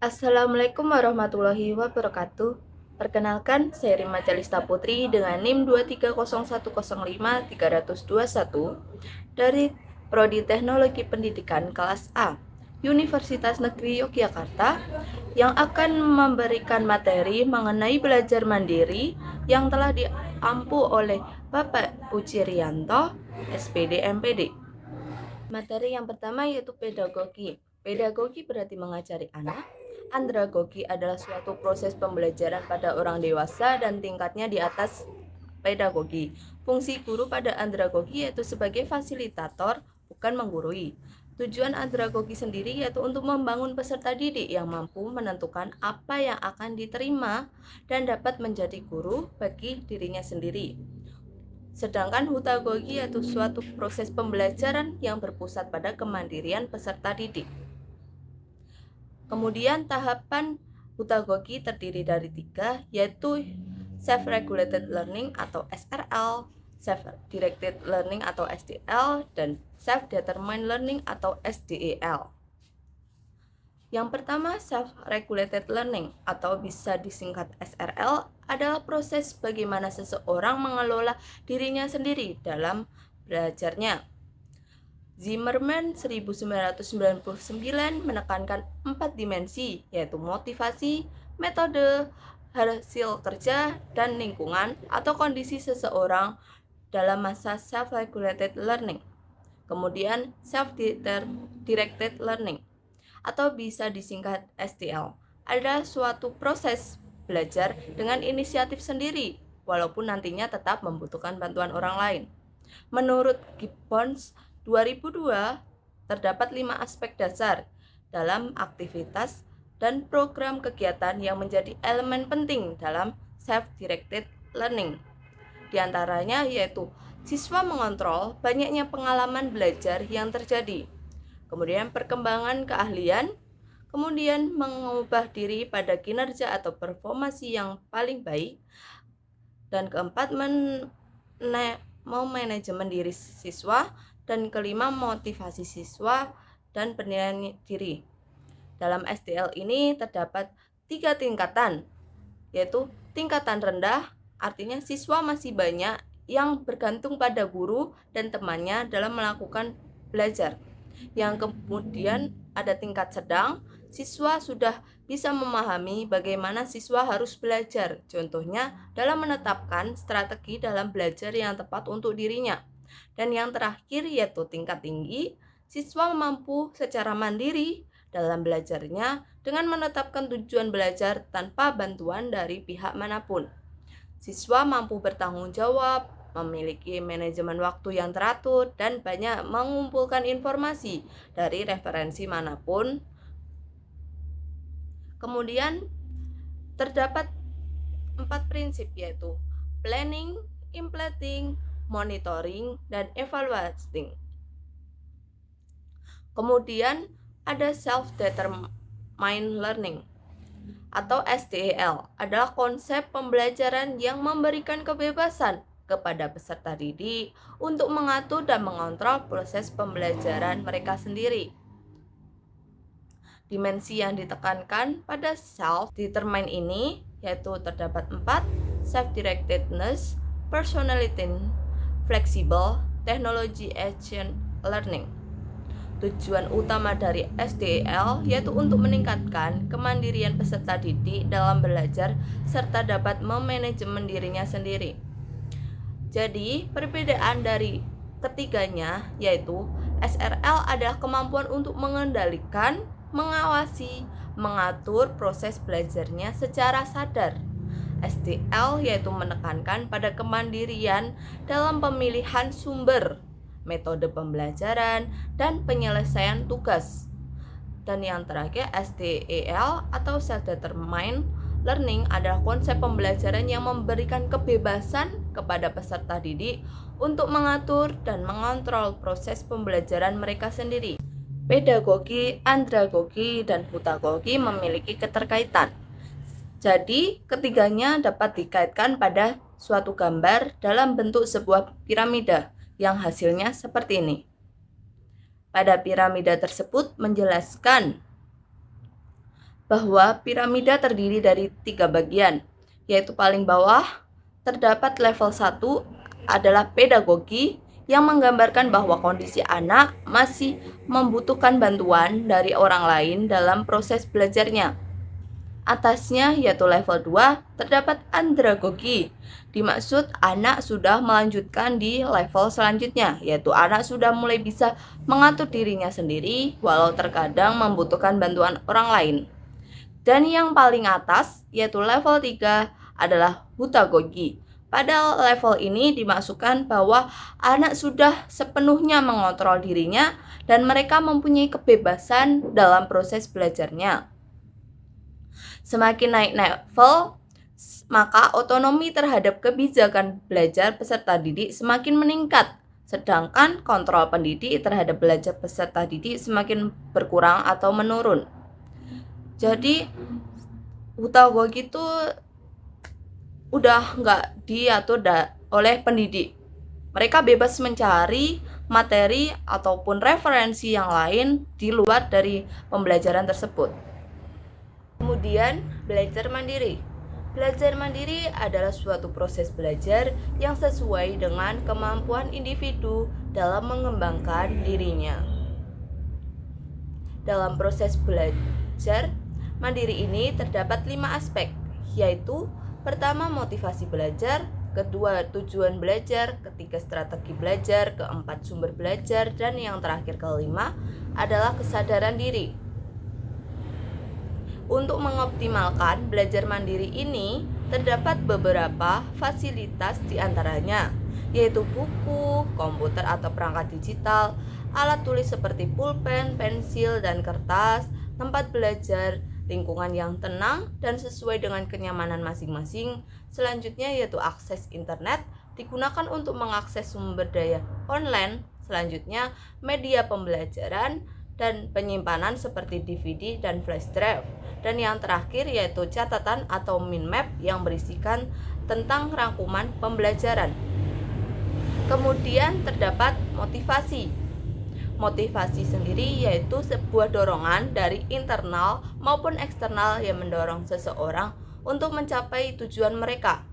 Assalamualaikum warahmatullahi wabarakatuh. Perkenalkan, saya Rima Calista Putri dengan NIM 230105321 dari Prodi Teknologi Pendidikan kelas A, Universitas Negeri Yogyakarta, yang akan memberikan materi mengenai belajar mandiri yang telah diampu oleh Bapak Ucirianto, SPD MPD. Materi yang pertama yaitu pedagogi. Pedagogi berarti mengajari anak. Andragogi adalah suatu proses pembelajaran pada orang dewasa dan tingkatnya di atas pedagogi. Fungsi guru pada andragogi yaitu sebagai fasilitator, bukan menggurui. Tujuan andragogi sendiri yaitu untuk membangun peserta didik yang mampu menentukan apa yang akan diterima dan dapat menjadi guru bagi dirinya sendiri. Sedangkan hutagogi yaitu suatu proses pembelajaran yang berpusat pada kemandirian peserta didik. Kemudian tahapan hutagogi terdiri dari 3, yaitu self-regulated learning atau SRL, self-directed learning atau SDL, dan self-determined learning atau SDEL. Yang pertama, self-regulated learning atau bisa disingkat SRL adalah proses bagaimana seseorang mengelola dirinya sendiri dalam belajarnya. Zimmerman 1999 menekankan 4 dimensi, yaitu motivasi, metode, hasil kerja, dan lingkungan atau kondisi seseorang dalam masa self-regulated learning. Kemudian self-directed learning atau bisa disingkat SDL adalah suatu proses belajar dengan inisiatif sendiri, walaupun nantinya tetap membutuhkan bantuan orang lain. Menurut Gibbons 2002, terdapat 5 aspek dasar dalam aktivitas dan program kegiatan yang menjadi elemen penting dalam self-directed learning. Di antaranya yaitu siswa mengontrol banyaknya pengalaman belajar yang terjadi, kemudian perkembangan keahlian, kemudian mengubah diri pada kinerja atau performasi yang paling baik, dan keempat manajemen diri siswa, dan kelima motivasi siswa dan penilaian diri. Dalam SDL ini terdapat 3 tingkatan, yaitu tingkatan rendah, artinya siswa masih banyak yang bergantung pada guru dan temannya dalam melakukan belajar. Yang kemudian ada tingkat sedang, siswa sudah bisa memahami bagaimana siswa harus belajar, contohnya dalam menetapkan strategi dalam belajar yang tepat untuk dirinya. Dan yang terakhir yaitu tingkat tinggi, siswa mampu secara mandiri dalam belajarnya dengan menetapkan tujuan belajar tanpa bantuan dari pihak manapun. Siswa mampu bertanggung jawab, memiliki manajemen waktu yang teratur, dan banyak mengumpulkan informasi dari referensi manapun. Kemudian terdapat 4 prinsip yaitu planning, implementing, monitoring, dan evaluating. Kemudian ada self-determined learning atau SDEL, adalah konsep pembelajaran yang memberikan kebebasan kepada peserta didik untuk mengatur dan mengontrol proses pembelajaran mereka sendiri. Dimensi yang ditekankan pada self-determined ini yaitu terdapat 4, self-directedness, personality, flexible, technology action learning. Tujuan utama dari SDL yaitu untuk meningkatkan kemandirian peserta didik dalam belajar serta dapat memanajemen dirinya sendiri. Jadi, perbedaan dari ketiganya yaitu SRL adalah kemampuan untuk mengendalikan, mengawasi, mengatur proses belajarnya secara sadar. SDL yaitu menekankan pada kemandirian dalam pemilihan sumber, metode pembelajaran, dan penyelesaian tugas. Dan yang terakhir SDEL atau self-determined learning adalah konsep pembelajaran yang memberikan kebebasan kepada peserta didik untuk mengatur dan mengontrol proses pembelajaran mereka sendiri. Pedagogi, andragogi, dan hutagogi memiliki keterkaitan. Jadi, ketiganya dapat dikaitkan pada suatu gambar dalam bentuk sebuah piramida yang hasilnya seperti ini. Pada piramida tersebut menjelaskan bahwa piramida terdiri dari 3 bagian, yaitu paling bawah terdapat level 1 adalah pedagogi yang menggambarkan bahwa kondisi anak masih membutuhkan bantuan dari orang lain dalam proses belajarnya. Atasnya yaitu level 2 terdapat andragogi. Dimaksud anak sudah melanjutkan di level selanjutnya, yaitu anak sudah mulai bisa mengatur dirinya sendiri walau terkadang membutuhkan bantuan orang lain. Dan yang paling atas yaitu level 3 adalah hutagogi. Pada level ini dimaksudkan bahwa anak sudah sepenuhnya mengontrol dirinya dan mereka mempunyai kebebasan dalam proses belajarnya. Semakin naik level, maka otonomi terhadap kebijakan belajar peserta didik semakin meningkat, sedangkan kontrol pendidik terhadap belajar peserta didik semakin berkurang atau menurun. Jadi, hutagogi itu udah nggak diatur oleh pendidik. Mereka bebas mencari materi ataupun referensi yang lain di luar dari pembelajaran tersebut. Kemudian, belajar mandiri. Belajar mandiri adalah suatu proses belajar yang sesuai dengan kemampuan individu dalam mengembangkan dirinya. Dalam proses belajar mandiri ini terdapat 5 aspek, yaitu pertama motivasi belajar, kedua tujuan belajar, ketiga strategi belajar, keempat sumber belajar, dan yang terakhir kelima adalah kesadaran diri. Untuk mengoptimalkan belajar mandiri ini, terdapat beberapa fasilitas diantaranya, yaitu buku, komputer atau perangkat digital, alat tulis seperti pulpen, pensil, dan kertas, tempat belajar, lingkungan yang tenang dan sesuai dengan kenyamanan masing-masing. Selanjutnya yaitu akses internet, digunakan untuk mengakses sumber daya online. Selanjutnya, media pembelajaran dan penyimpanan seperti DVD dan flash drive. Dan yang terakhir yaitu catatan atau mind map yang berisikan tentang rangkuman pembelajaran. Kemudian terdapat motivasi. Motivasi sendiri yaitu sebuah dorongan dari internal maupun eksternal yang mendorong seseorang untuk mencapai tujuan mereka.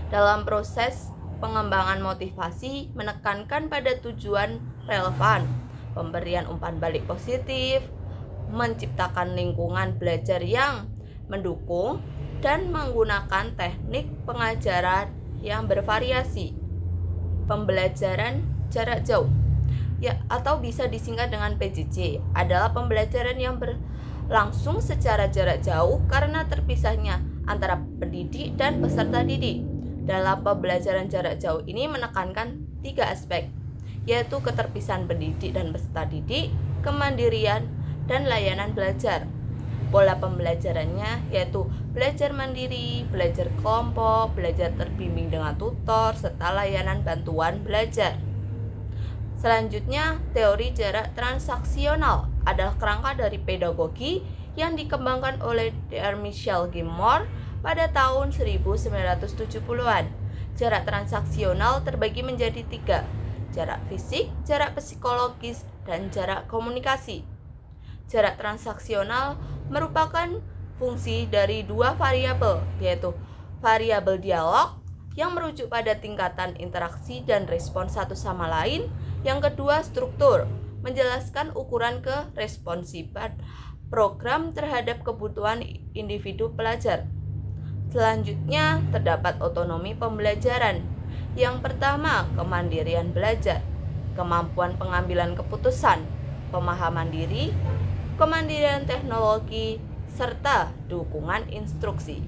Dalam proses pengembangan motivasi menekankan pada tujuan relevan, pemberian umpan balik positif, menciptakan lingkungan belajar yang mendukung, dan menggunakan teknik pengajaran yang bervariasi. Pembelajaran jarak jauh atau bisa disingkat dengan PJJ adalah pembelajaran yang berlangsung secara jarak jauh karena terpisahnya antara pendidik dan peserta didik. Dalam pembelajaran jarak jauh ini menekankan 3 aspek, yaitu keterpisahan pendidik dan peserta didik, kemandirian, dan layanan belajar. Pola pembelajarannya yaitu belajar mandiri, belajar kelompok, belajar terbimbing dengan tutor, serta layanan bantuan belajar. Selanjutnya, teori jarak transaksional adalah kerangka dari pedagogi yang dikembangkan oleh Dr. Michel Gilmore pada tahun 1970-an. Jarak transaksional terbagi menjadi 3, jarak fisik, jarak psikologis, dan jarak komunikasi. Jarak transaksional merupakan fungsi dari 2 variabel, yaitu variabel dialog yang merujuk pada tingkatan interaksi dan respon satu sama lain. Yang kedua, struktur, menjelaskan ukuran keresponsifan program terhadap kebutuhan individu pelajar. Selanjutnya, terdapat otonomi pembelajaran. Yang pertama, kemandirian belajar, kemampuan pengambilan keputusan, pemahaman diri, kemandirian teknologi, serta dukungan instruksi.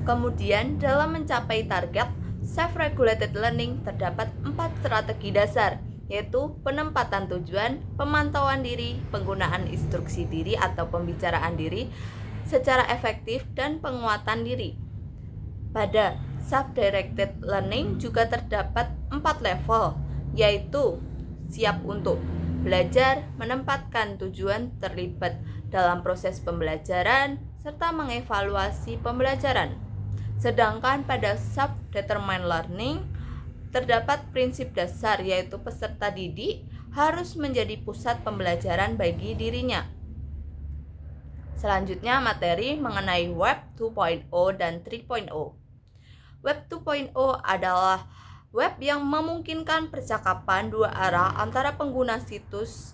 Kemudian, dalam mencapai target self-regulated learning terdapat 4 strategi dasar, yaitu penempatan tujuan, pemantauan diri, penggunaan instruksi diri atau pembicaraan diri secara efektif, dan penguatan diri. Pada self-directed learning juga terdapat 4 level, yaitu siap untuk belajar, menempatkan tujuan, terlibat dalam proses pembelajaran, serta mengevaluasi pembelajaran. Sedangkan pada self-determined learning terdapat prinsip dasar, yaitu peserta didik harus menjadi pusat pembelajaran bagi dirinya. Selanjutnya materi mengenai Web 2.0 dan 3.0. Web 2.0 adalah web yang memungkinkan percakapan dua arah antara pengguna situs.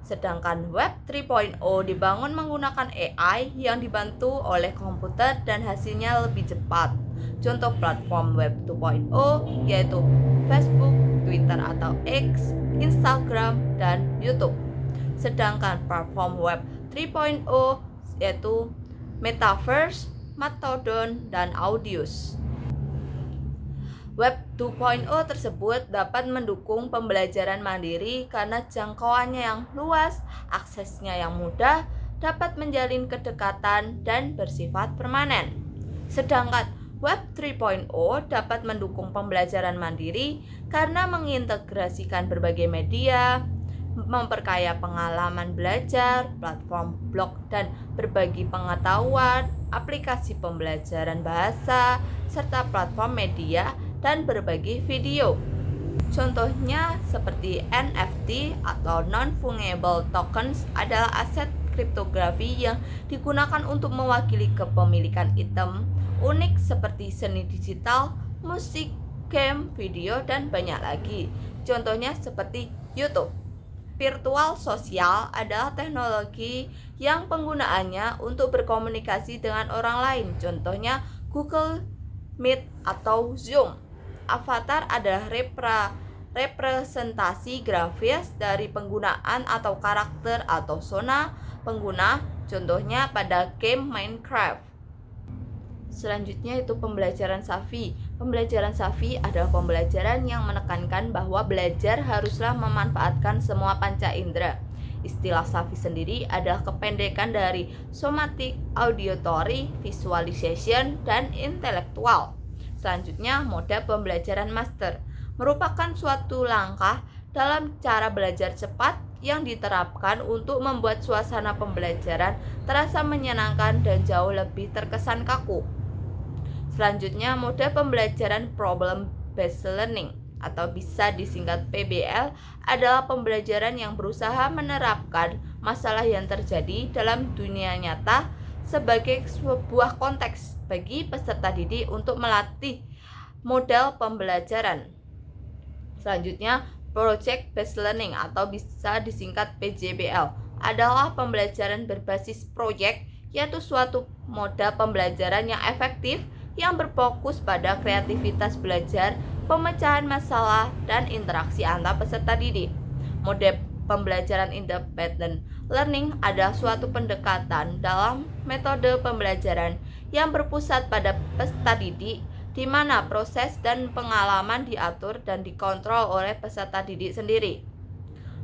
Sedangkan Web 3.0 dibangun menggunakan AI yang dibantu oleh komputer dan hasilnya lebih cepat. Contoh platform Web 2.0 yaitu Facebook, Twitter atau X, Instagram, dan YouTube. Sedangkan platform Web 3.0 yaitu Metaverse, Mastodon, dan Audius. Web 2.0 tersebut dapat mendukung pembelajaran mandiri karena jangkauannya yang luas, aksesnya yang mudah, dapat menjalin kedekatan, dan bersifat permanen. Sedangkan Web 3.0 dapat mendukung pembelajaran mandiri karena mengintegrasikan berbagai media, memperkaya pengalaman belajar, platform blog dan berbagi pengetahuan, aplikasi pembelajaran bahasa, serta platform media dan berbagi video. Contohnya seperti NFT atau non-fungible tokens adalah aset kriptografi yang digunakan untuk mewakili kepemilikan item unik seperti seni digital, musik, game, video, dan banyak lagi. Contohnya seperti YouTube. Virtual sosial adalah teknologi yang penggunaannya untuk berkomunikasi dengan orang lain. Contohnya Google Meet atau Zoom. Avatar adalah representasi grafis dari penggunaan atau karakter atau zona pengguna. Contohnya pada game Minecraft. Selanjutnya itu pembelajaran Safi. Pembelajaran Safi adalah pembelajaran yang menekankan bahwa belajar haruslah memanfaatkan semua panca indera. Istilah Safi sendiri adalah kependekan dari somatic, auditory, visualization, dan intelektual. Selanjutnya, mode pembelajaran master merupakan suatu langkah dalam cara belajar cepat yang diterapkan untuk membuat suasana pembelajaran terasa menyenangkan dan jauh lebih terkesan kaku. Selanjutnya, mode pembelajaran problem based learning atau bisa disingkat PBL adalah pembelajaran yang berusaha menerapkan masalah yang terjadi dalam dunia nyata sebagai sebuah konteks bagi peserta didik untuk melatih model pembelajaran. Selanjutnya, project based learning atau bisa disingkat PJBL adalah pembelajaran berbasis proyek, yaitu suatu model pembelajaran yang efektif yang berfokus pada kreativitas belajar, pemecahan masalah, dan interaksi antar peserta didik. Mode pembelajaran independent learning adalah suatu pendekatan dalam metode pembelajaran yang berpusat pada peserta didik, di mana proses dan pengalaman diatur dan dikontrol oleh peserta didik sendiri.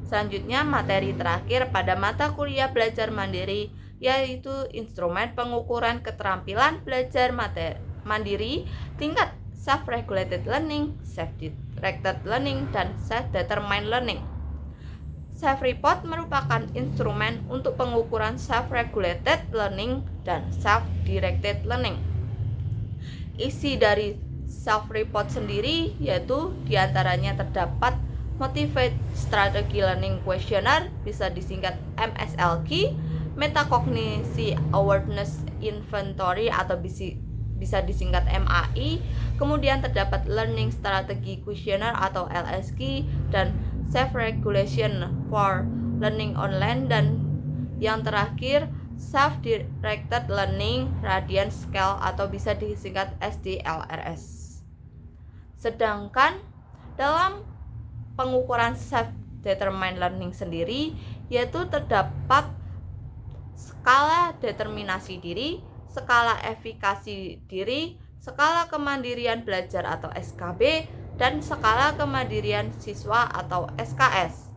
Selanjutnya, materi terakhir pada mata kuliah belajar mandiri yaitu instrumen pengukuran keterampilan belajar mandiri tingkat self-regulated learning, self-directed learning, dan self-determined learning. Self-report merupakan instrumen untuk pengukuran self-regulated learning dan self-directed learning. Isi dari self-report sendiri yaitu diantaranya terdapat Motivate Strategy Learning Questionnaire, bisa disingkat MSLQ, Metacognition Awareness Inventory atau bisa disingkat MAI, kemudian terdapat Learning Strategy Questionnaire atau LSQ, dan Self-Regulation for Learning Online, dan yang terakhir Self-Directed Learning Radian Scale atau bisa disingkat SDLRS. Sedangkan dalam pengukuran Self-Determined Learning sendiri yaitu terdapat skala determinasi diri, skala efikasi diri, skala kemandirian belajar atau SKB, dan skala kemandirian siswa atau SKS.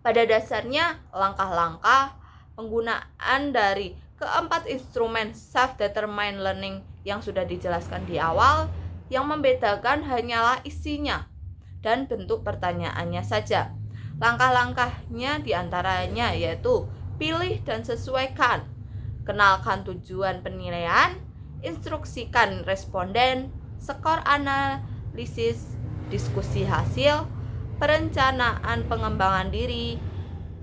Pada dasarnya, langkah-langkah penggunaan dari keempat instrumen self-determined learning yang sudah dijelaskan di awal, yang membedakan hanyalah isinya dan bentuk pertanyaannya saja. Langkah-langkahnya diantaranya yaitu pilih dan sesuaikan, kenalkan tujuan penilaian, instruksikan responden, skor analisis, diskusi hasil, perencanaan pengembangan diri,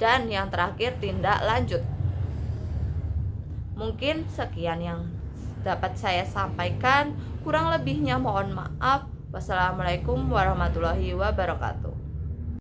dan yang terakhir tindak lanjut. Mungkin sekian yang dapat saya sampaikan, kurang lebihnya mohon maaf. Wassalamualaikum warahmatullahi wabarakatuh.